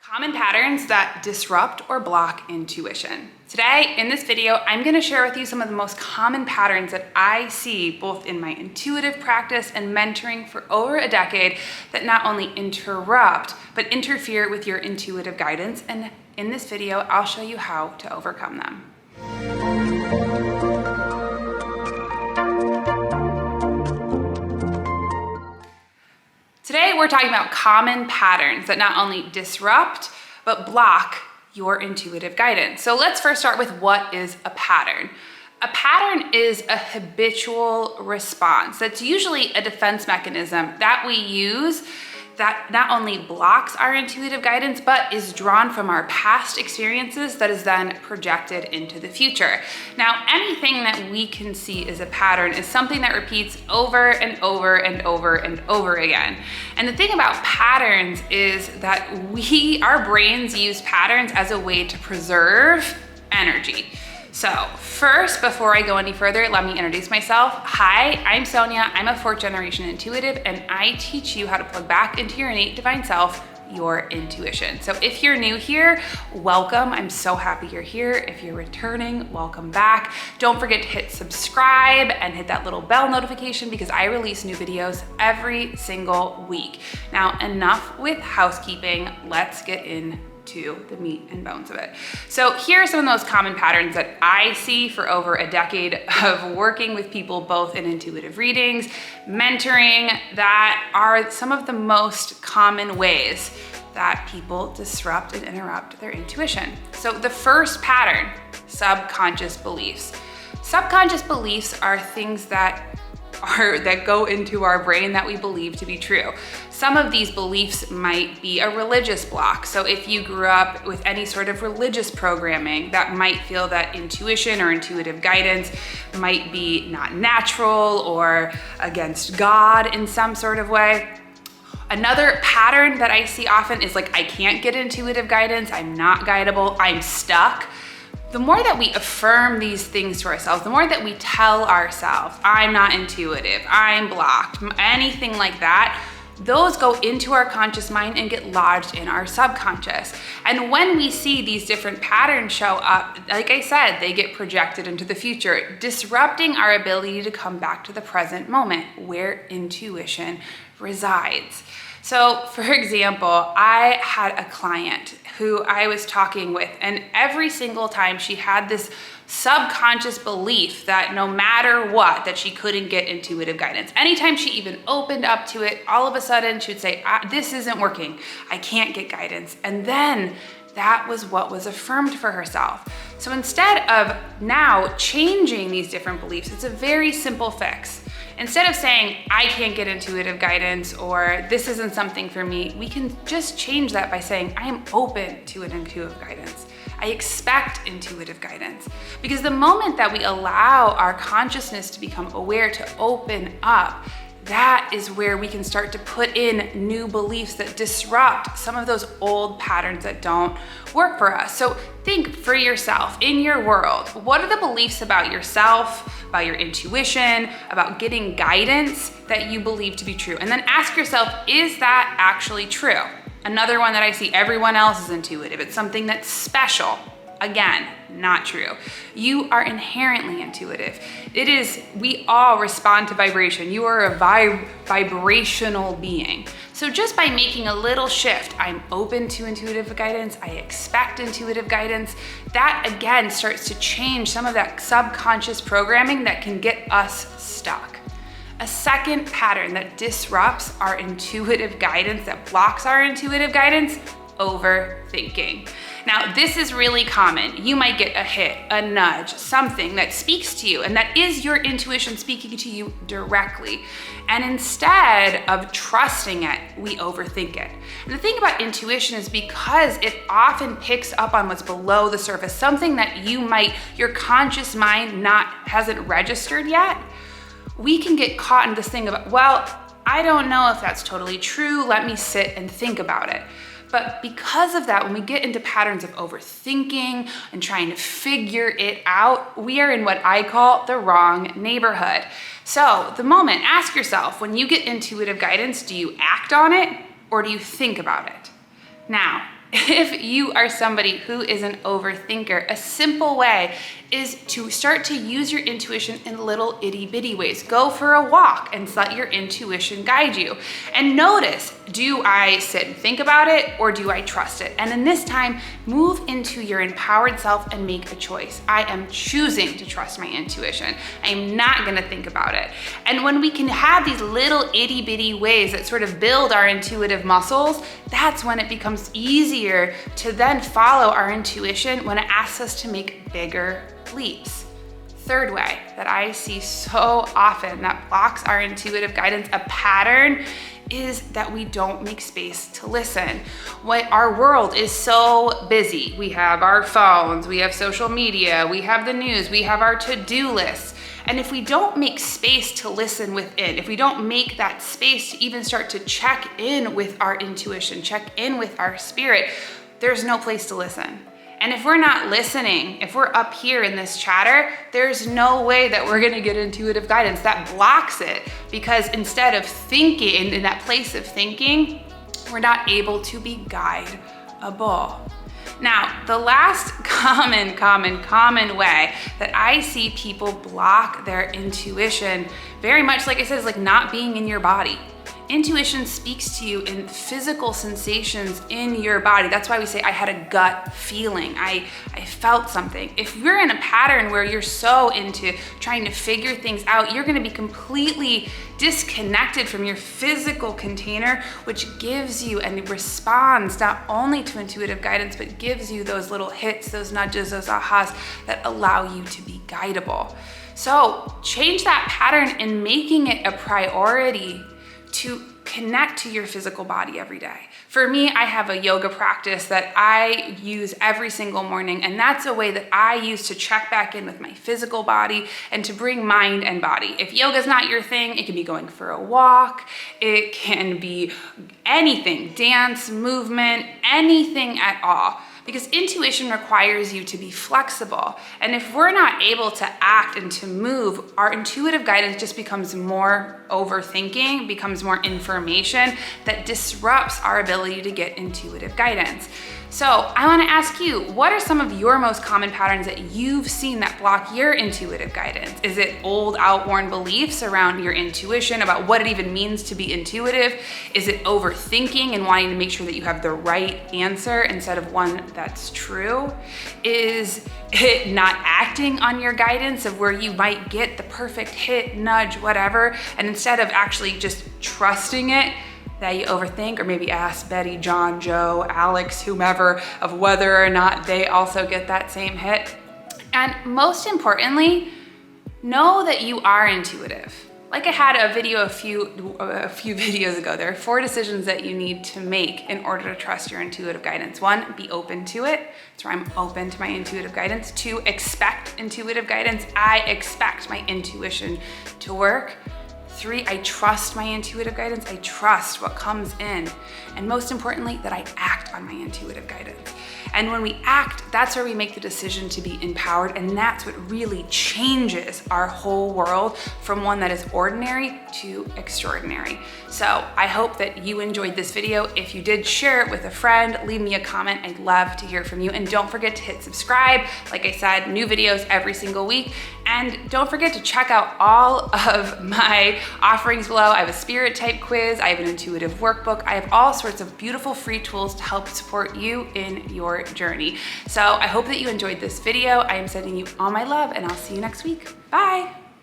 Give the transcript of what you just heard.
Common patterns that disrupt or block intuition. Today, in this video, I'm going to share with you some of the most common patterns that I see both in my intuitive practice and mentoring for over a decade that not only interrupt, but interfere with your intuitive guidance. And in this video, I'll show you how to overcome them. Today, we're talking about common patterns that not only disrupt, but block your intuitive guidance. So let's first start with what is a pattern. A pattern is a habitual response. That's usually a defense mechanism that we use that not only blocks our intuitive guidance, but is drawn from our past experiences that is then projected into the future. Now, anything that we can see as a pattern is something that repeats over and over and over and over again. And the thing about patterns is that our brains use patterns as a way to preserve energy. So first, before I go any further, let me introduce myself. Hi, I'm Sonia. I'm a fourth generation intuitive, and I teach you how to plug back into your innate divine self, your intuition. So if you're new here, welcome. I'm so happy you're here. If you're returning, welcome back. Don't forget to hit subscribe and hit that little bell notification because I release new videos every single week. Now, enough with housekeeping. Let's get into the meat and bones of it. So here are some of the most common patterns that I see for over a decade of working with people, both in intuitive readings, mentoring, that are some of the most common ways that people disrupt and interrupt their intuition. So the first pattern, subconscious beliefs. Subconscious beliefs are things that go into our brain that we believe to be true. Some of these beliefs might be a religious block. So if you grew up with any sort of religious programming, that might feel that intuition or intuitive guidance might be not natural or against God in some sort of way. Another pattern that I see often is like, I can't get intuitive guidance, I'm not guidable, I'm stuck. The more that we affirm these things to ourselves, the more that we tell ourselves, I'm not intuitive, I'm blocked, anything like that, those go into our conscious mind and get lodged in our subconscious. And when we see these different patterns show up, like I said, they get projected into the future, disrupting our ability to come back to the present moment where intuition resides. So for example, I had a client who I was talking with, and every single time she had this subconscious belief that no matter what, that she couldn't get intuitive guidance. Anytime she even opened up to it, all of a sudden she would say, this isn't working, I can't get guidance. And then that was what was affirmed for herself. So instead of now changing these different beliefs, it's a very simple fix. Instead of saying, I can't get intuitive guidance or this isn't something for me, we can just change that by saying, I am open to an intuitive guidance. I expect intuitive guidance. Because the moment that we allow our consciousness to become aware, to open up, that is where we can start to put in new beliefs that disrupt some of those old patterns that don't work for us. So think for yourself, in your world, what are the beliefs about yourself, about your intuition, about getting guidance that you believe to be true? And then ask yourself, is that actually true? Another one that I see, everyone else is intuitive. It's something that's special. Again, not true. You are inherently intuitive. We all respond to vibration. You are a vibrational being. So just by making a little shift, I'm open to intuitive guidance, I expect intuitive guidance, that again starts to change some of that subconscious programming that can get us stuck. A second pattern that disrupts our intuitive guidance, that blocks our intuitive guidance, overthinking. Now, this is really common. You might get a hit, a nudge, something that speaks to you, and that is your intuition speaking to you directly. And instead of trusting it, we overthink it. And the thing about intuition is because it often picks up on what's below the surface, something that your conscious mind hasn't registered yet, we can get caught in this thing of, well, I don't know if that's totally true. Let me sit and think about it. But because of that, when we get into patterns of overthinking and trying to figure it out, we are in what I call the wrong neighborhood. So ask yourself, when you get intuitive guidance, do you act on it or do you think about it? Now, If you are somebody who is an overthinker, a simple way is to start to use your intuition in little itty bitty ways. Go for a walk and let your intuition guide you. And notice, do I sit and think about it or do I trust it? And then this time, move into your empowered self and make a choice. I am choosing to trust my intuition. I am not gonna think about it. And when we can have these little itty bitty ways that sort of build our intuitive muscles, that's when it becomes easier to then follow our intuition when it asks us to make bigger leaps. Third way that I see so often that blocks our intuitive guidance, a pattern, is that we don't make space to listen. Our world is so busy. We have our phones, we have social media, we have the news, we have our to-do lists. And if we don't make space to listen within, if we don't make that space to even start to check in with our intuition, check in with our spirit, there's no place to listen. And if we're not listening, if we're up here in this chatter, there's no way that we're gonna get intuitive guidance. That blocks it, because instead of thinking, in that place of thinking, we're not able to be guideable. Now, the last common way that I see people block their intuition, very much like I said, is like not being in your body. Intuition speaks to you in physical sensations in your body. That's why we say, I had a gut feeling. I felt something. If you're in a pattern where you're so into trying to figure things out, you're gonna be completely disconnected from your physical container, which gives you and responds not only to intuitive guidance, but gives you those little hits, those nudges, those ahas that allow you to be guidable. So change that pattern in making it a priority to connect to your physical body every day. For me, I have a yoga practice that I use every single morning, and that's a way that I use to check back in with my physical body and to bring mind and body. If yoga's not your thing, it can be going for a walk, it can be anything, dance, movement, anything at all. Because intuition requires you to be flexible. And if we're not able to act and to move, our intuitive guidance just becomes more overthinking, becomes more information that disrupts our ability to get intuitive guidance. So I wanna ask you, what are some of your most common patterns that you've seen that block your intuitive guidance? Is it old outworn beliefs around your intuition, about what it even means to be intuitive? Is it overthinking and wanting to make sure that you have the right answer instead of one that's true? Is it not acting on your guidance of where you might get the perfect hit, nudge, whatever, and instead of actually just trusting it, that you overthink, or maybe ask Betty, John, Joe, Alex, whomever, of whether or not they also get that same hit? And most importantly, know that you are intuitive. Like I had a video a few videos ago, there are 4 decisions that you need to make in order to trust your intuitive guidance. 1, be open to it. That's where I'm open to my intuitive guidance. 2, expect intuitive guidance. I expect my intuition to work. 3, I trust my intuitive guidance. I trust what comes in. And most importantly, that I act on my intuitive guidance. And when we act, that's where we make the decision to be empowered, and that's what really changes our whole world from one that is ordinary to extraordinary. So I hope that you enjoyed this video. If you did, share it with a friend, leave me a comment. I'd love to hear from you. And don't forget to hit subscribe. Like I said, new videos every single week. And don't forget to check out all of my offerings below. I have a spirit type quiz. I have an intuitive workbook. I have all sorts of beautiful free tools to help support you in your journey. So I hope that you enjoyed this video. I am sending you all my love, and I'll see you next week. Bye.